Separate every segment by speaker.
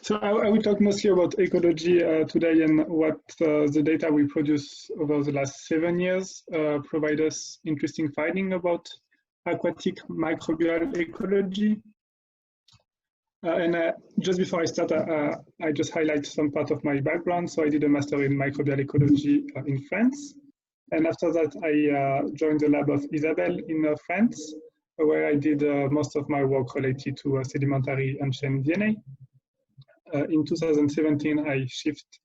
Speaker 1: So I will talk mostly about ecology today and what the data we produce over the last 7 years provide us interesting finding about aquatic microbial ecology. Just before I start, I just highlight some part of my background. So I did a master in microbial ecology in France. And after that, I joined the lab of Isabelle in France, where I did most of my work related to sedimentary unchained DNA. In 2017, I shifted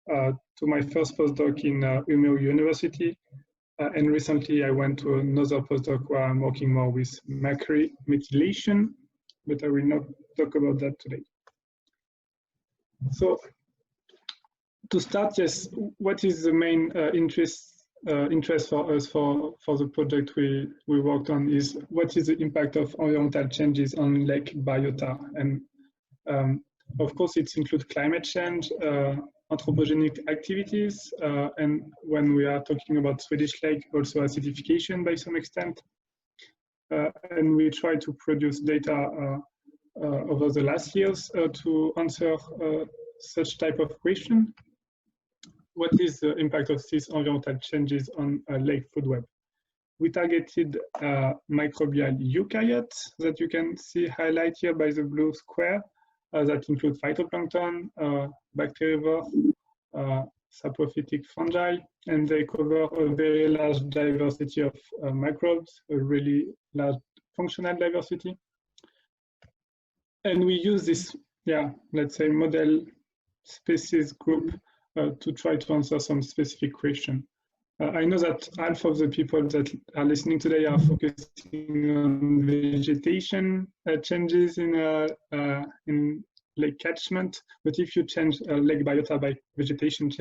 Speaker 1: to my first postdoc in Umeå University. And recently, I went to another postdoc where I'm working more with methylation, but I will not talk about that today. So to start, yes, what is the main interest for us for the project we worked on is what is the impact of environmental changes on lake biota. And of course, it includes climate change, anthropogenic activities, and when we are talking about Swedish lake, also acidification by some extent. And we try to produce data over the last years to answer such type of question. What is the impact of these environmental changes on lake food web? We targeted microbial eukaryotes that you can see highlighted here by the blue square that include phytoplankton, bacterivore, saprophytic fungi, and they cover a very large diversity of microbes, a really large functional diversity. And we use this, let's say, model species group to try to answer some specific question. I know that half of the people that are listening today are focusing on vegetation changes in lake catchment, but if you change lake biota by vegetation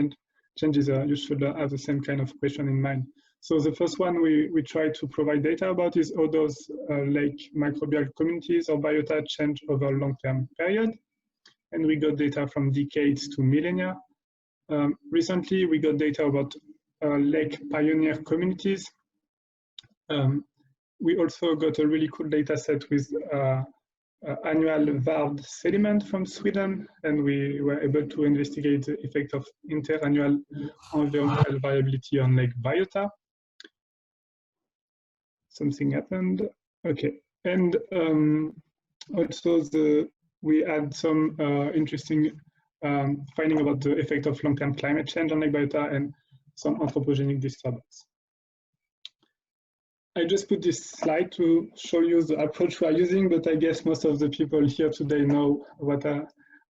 Speaker 1: changes, you should have the same kind of question in mind. So the first one we try to provide data about is how those lake microbial communities or biota change over a long-term period. And we got data from decades to millennia. Recently, we got data about lake pioneer communities. We also got a really cool data set with annual varved sediment from Sweden, and we were able to investigate the effect of interannual environmental variability on lake biota. Something happened. Okay, and also we had some interesting finding about the effect of long-term climate change on lake biota and some anthropogenic disturbance. I just put this slide to show you the approach we are using, but I guess most of the people here today know what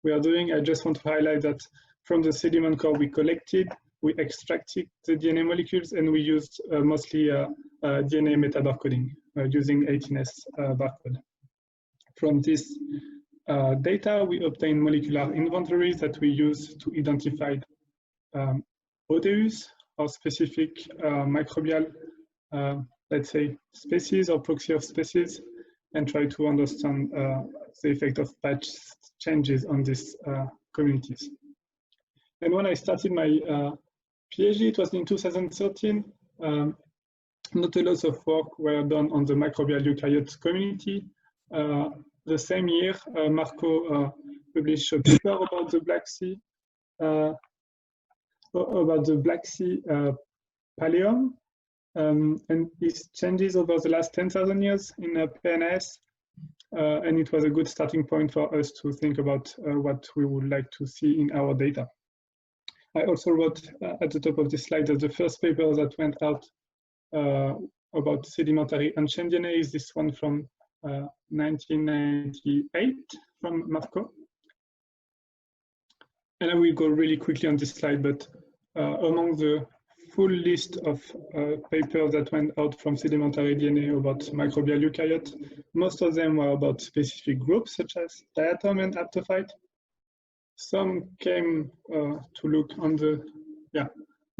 Speaker 1: we are doing. I just want to highlight that from the sediment core we collected, we extracted the DNA molecules, and we used mostly DNA metabarcoding using 18S barcode. From this data, we obtain molecular inventories that we use to identify OTUs or specific microbial, let's say, species or proxy of species, and try to understand the effect of patch changes on these communities. And when I started my PhD, it was in 2013. Not a lot of work were done on the microbial eukaryote community. The same year, Marco published a paper about the Black Sea, pallium, and its changes over the last 10,000 years in PNAS. And it was a good starting point for us to think about what we would like to see in our data. I also wrote at the top of this slide that the first paper that went out about sedimentary unchained DNA is this one from 1998 from Marco. And I will go really quickly on this slide, but among the full list of papers that went out from sedimentary DNA about microbial eukaryote, most of them were about specific groups such as diatom and aptophyte. Some came to look on the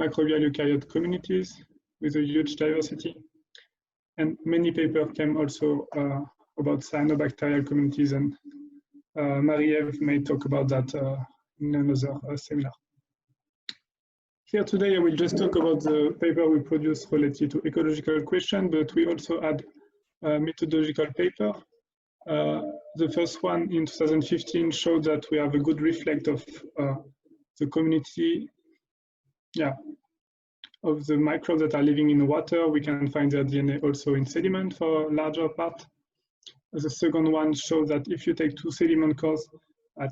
Speaker 1: microbial eukaryote communities with a huge diversity. And many papers came also about cyanobacterial communities, and Marie-Ève may talk about that in another seminar. Here today, I will just talk about the paper we produced related to ecological question, but we also had a methodological paper The first one in 2015 showed that we have a good reflect of the community, of the microbes that are living in the water. We can find their DNA also in sediment for a larger part. The second one shows that if you take two sediment cores at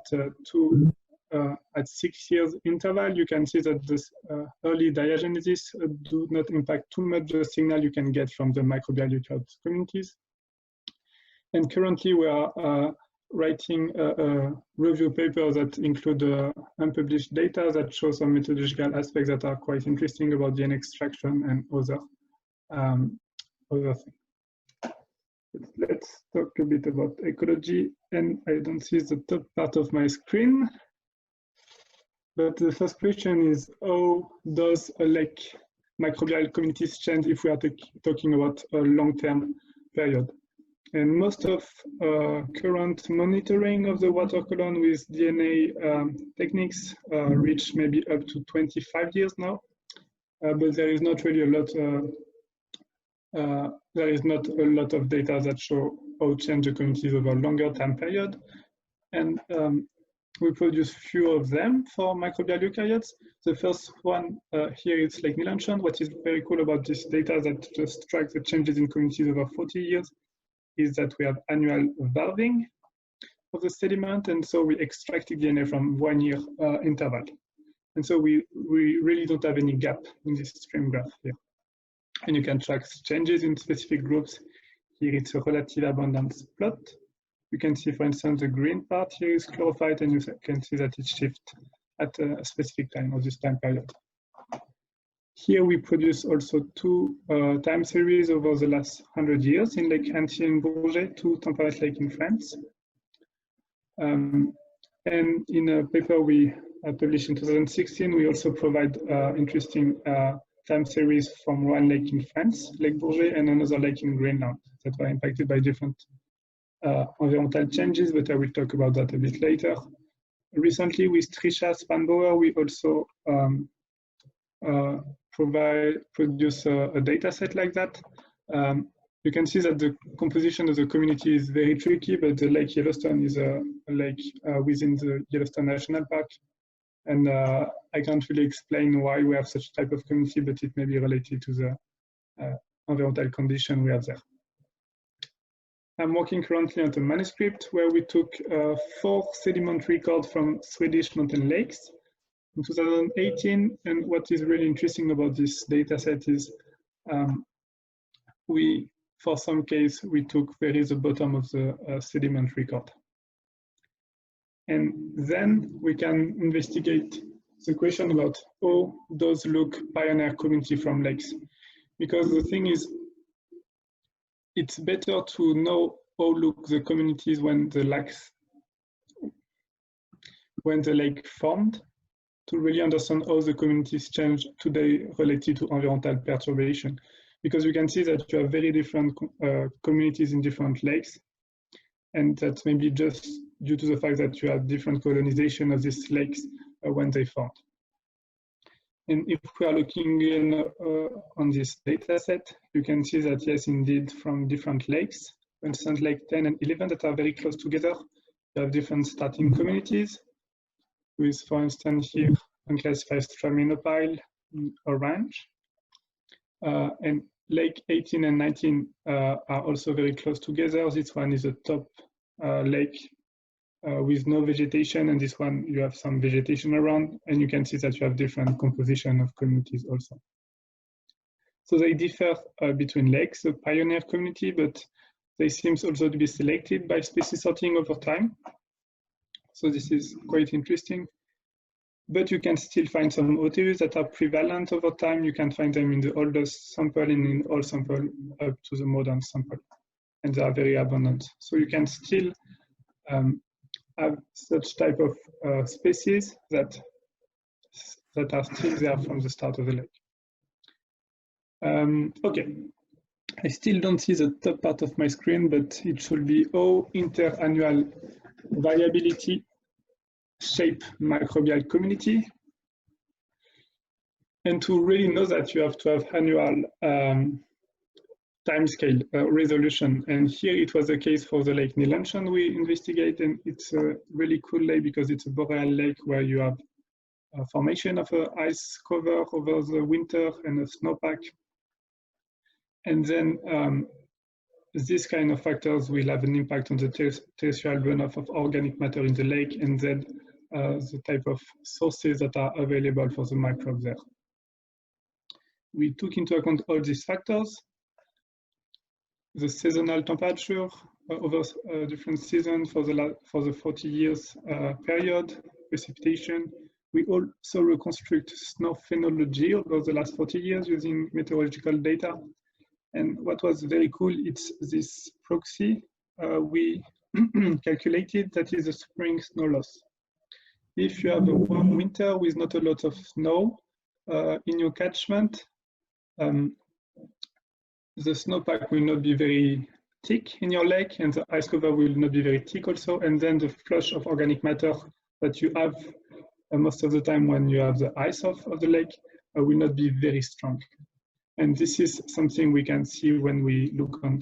Speaker 1: 6 years interval, you can see that this early diagenesis do not impact too much the signal you can get from the microbial eukaryote communities. And currently we are writing a review paper that include unpublished data that show some methodological aspects that are quite interesting about DNA extraction and other things. Let's talk a bit about ecology, and I don't see the top part of my screen. But the first question is, how does a lake microbial communities change if we are talking about a long-term period? And most of current monitoring of the water column with DNA techniques reach maybe up to 25 years now, but there is not really a lot. There is not a lot of data that show how change the communities over a longer time period, and we produce few of them for microbial eukaryotes. The first one here is Lake Melanchthon. What is very cool about this data that just tracks the changes in communities over 40 years is that we have annual valving of the sediment, and so we extract DNA from 1 year interval. And so we really don't have any gap in this stream graph here. And you can track changes in specific groups. Here it's a relative abundance plot. You can see, for instance, the green part here is chlorophyte, and you can see that it shifts at a specific time of this time period. Here we produce also two time series over the last 100 years in Lake Antilles and Bourget, two temperate lakes in France. And in a paper we published in 2016, we also provide interesting time series from one lake in France, Lake Bourget, and another lake in Greenland that were impacted by different environmental changes, but I will talk about that a bit later. Recently with Trisha Spanbauer, we also produce a data set like that. You can see that the composition of the community is very tricky, but the Lake Yellowstone is a lake within the Yellowstone National Park. And I can't really explain why we have such type of community, but it may be related to the environmental condition we have there. I'm working currently on a manuscript where we took 4 sediment records from Swedish mountain lakes in 2018, and what is really interesting about this data set is for some case, we took where is the bottom of the sediment record. And then we can investigate the question about how does look pioneer community from lakes. Because the thing is, it's better to know how look the communities when the lake formed, to really understand how the communities change today related to environmental perturbation. Because you can see that you have very different communities in different lakes, and that's maybe just due to the fact that you have different colonization of these lakes when they formed. And if we are looking in, on this data set, you can see that yes, indeed, from different lakes, for instance, Lake 10 and 11 that are very close together, you have different starting communities with, for instance, here, unclassified straminopile in orange. And Lake 18 and 19 are also very close together. This one is a top lake with no vegetation, and this one you have some vegetation around, and you can see that you have different composition of communities also. So they differ between lakes, a pioneer community, but they seem also to be selected by species sorting over time. So this is quite interesting. But you can still find some OTUs that are prevalent over time. You can find them in the oldest sample and in all sample up to the modern sample, and they are very abundant. So you can still have such type of species that are still there from the start of the lake. Okay, I still don't see the top part of my screen, but it should be how interannual variability shape microbial community. And to really know that, you have to have annual time scale resolution. And here it was the case for the Lake Nilanchen we investigate, and it's a really cool lake because it's a boreal lake where you have a formation of an ice cover over the winter and a snowpack. And then this kind of factors will have an impact on the terrestrial runoff of organic matter in the lake, and then the type of sources that are available for the microbes there. We took into account all these factors, the seasonal temperature over different seasons for the 40 years period, precipitation. We also reconstruct snow phenology over the last 40 years using meteorological data. And what was very cool, it's this proxy we calculated, that is a spring snow loss. If you have a warm winter with not a lot of snow in your catchment, the snowpack will not be very thick in your lake, and the ice cover will not be very thick also, and then the flush of organic matter that you have most of the time when you have the ice of the lake will not be very strong. And this is something we can see when we look on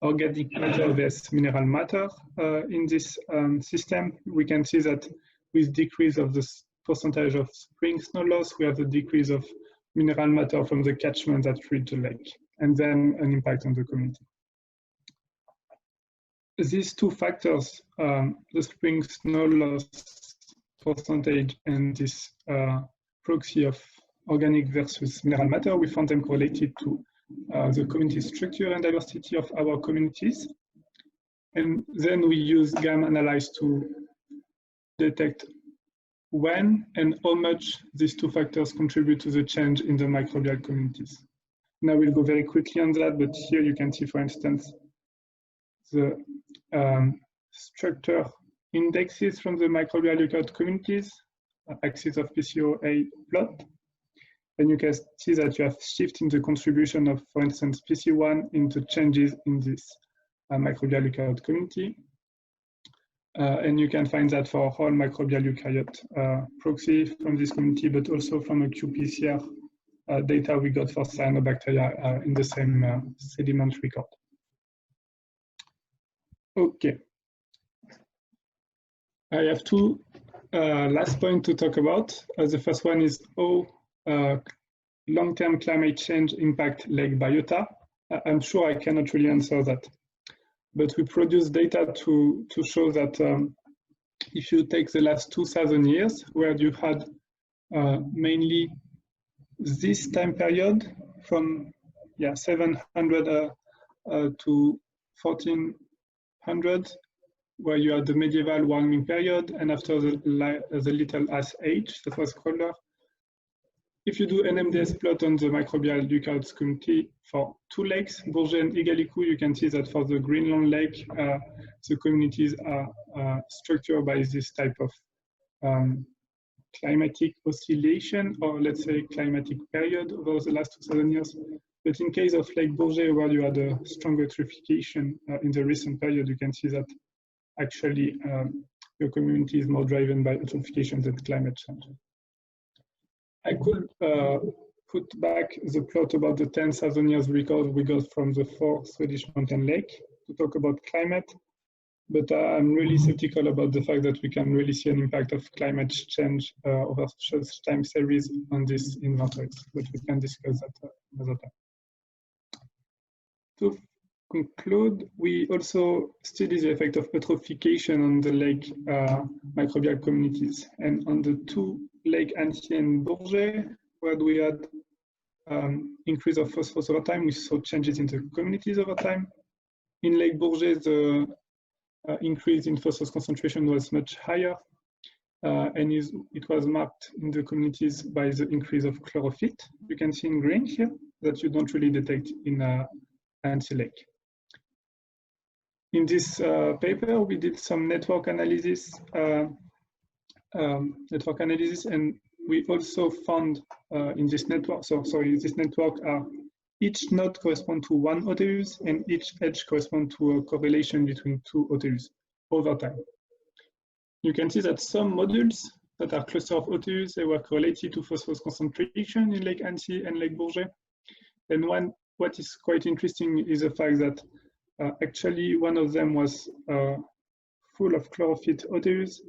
Speaker 1: organic matter versus mineral matter in this system. We can see that with decrease of the percentage of spring snow loss, we have a decrease of mineral matter from the catchment that reach the lake, and then an impact on the community. These two factors, the spring snow loss percentage and this proxy of organic versus mineral matter, we found them correlated to the community structure and diversity of our communities. And then we use GAM analyze to detect when and how much these two factors contribute to the change in the microbial communities. Now we'll go very quickly on that, but here you can see, for instance, the structure indexes from the microbial eukaryote communities, axis of PCOA plot. And you can see that you have shift in the contribution of, for instance, PC1 into changes in this microbial eukaryote community. And you can find that for all microbial eukaryote proxy from this community, but also from a qPCR data we got for cyanobacteria in the same sediment record. Okay. I have two last points to talk about. The first one is how long-term climate change impact lake biota. I'm sure I cannot really answer that, but we produce data to show that if you take the last 2,000 years, where you had mainly this time period from 700 to 1400, where you had the medieval warming period, and after the little ice age that was colder. If you do an MDS plot on the microbial eukaryotes community for two lakes, Bourget and Igaliku, you can see that for the Greenland lake, the communities are structured by this type of climatic oscillation, or let's say climatic period over the last 2,000 years. But in case of Lake Bourget, where you had a strong eutrophication in the recent period, you can see that actually your community is more driven by eutrophication than climate change. I could put back the plot about the 10,000 years record we got from the 4 Swedish mountain lake to talk about climate, but I'm really skeptical about the fact that we can really see an impact of climate change over such time series on these inventories, but we can discuss that another time. To conclude, we also study the effect of eutrophication on the lake microbial communities, and on the two Lake Annecy and Bourget, where we had increase of phosphorus over time, we saw changes in the communities over time. In Lake Bourget, the increase in phosphorus concentration was much higher, and it was mapped in the communities by the increase of chlorophyll. You can see in green here that you don't really detect in Annecy Lake. In this paper, we did some network analysis, and we also found in this network, this network each node corresponds to one OTUs, and each edge corresponds to a correlation between two OTUs over time. You can see that some modules that are cluster of OTUs, they were correlated to phosphorus concentration in Lake Annecy and Lake Bourget. And when what is quite interesting is the fact that actually one of them was full of chlorophyll odors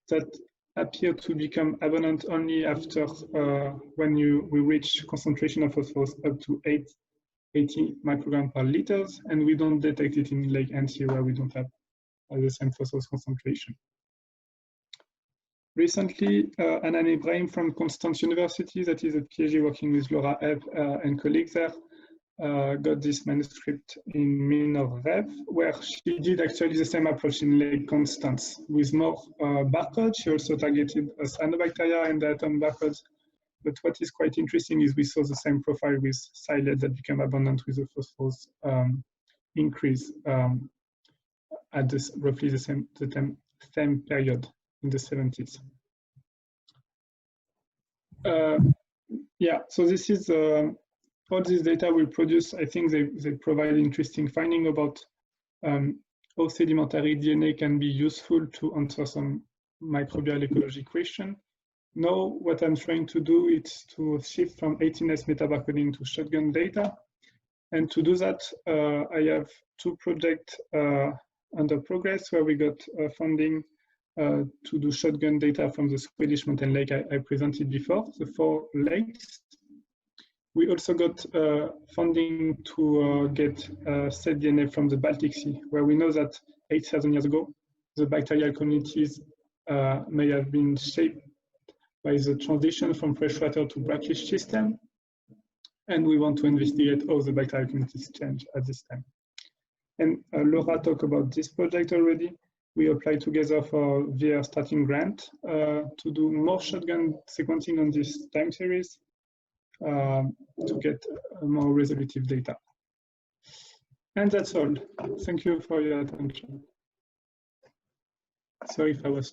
Speaker 1: that appear to become abundant only after when we reach concentration of phosphorus up to 80 micrograms per liters, and we don't detect it in Lake Annecy where we don't have the same phosphorus concentration. Recently, Anan Ibrahim from Constance University, that is a PhD working with Laura Ebb and colleagues there, got this manuscript in Minor Rev, where she did actually the same approach in Lake Constance with more barcodes. She also targeted cyanobacteria and diatom barcodes. But what is quite interesting is we saw the same profile with silage that became abundant with the phosphorus increase at this, roughly the same period in the 70s. Yeah, so this is all this data we produce. I think they provide interesting finding about how sedimentary DNA can be useful to answer some microbial ecology question. Now, what I'm trying to do is to shift from 18S metabarcoding to shotgun data. And to do that, I have 2 projects under progress where we got funding to do shotgun data from the Swedish mountain lake I presented before, the 4 lakes. We also got funding to get sedaDNA from the Baltic Sea, where we know that 8,000 years ago, the bacterial communities may have been shaped by the transition from freshwater to brackish system. And we want to investigate how the bacterial communities change at this time. And Laura talked about this project already. We applied together for VR starting grant to do more shotgun sequencing on this time series to get more resolutive data. And that's all. Thank you for your attention. Sorry if I was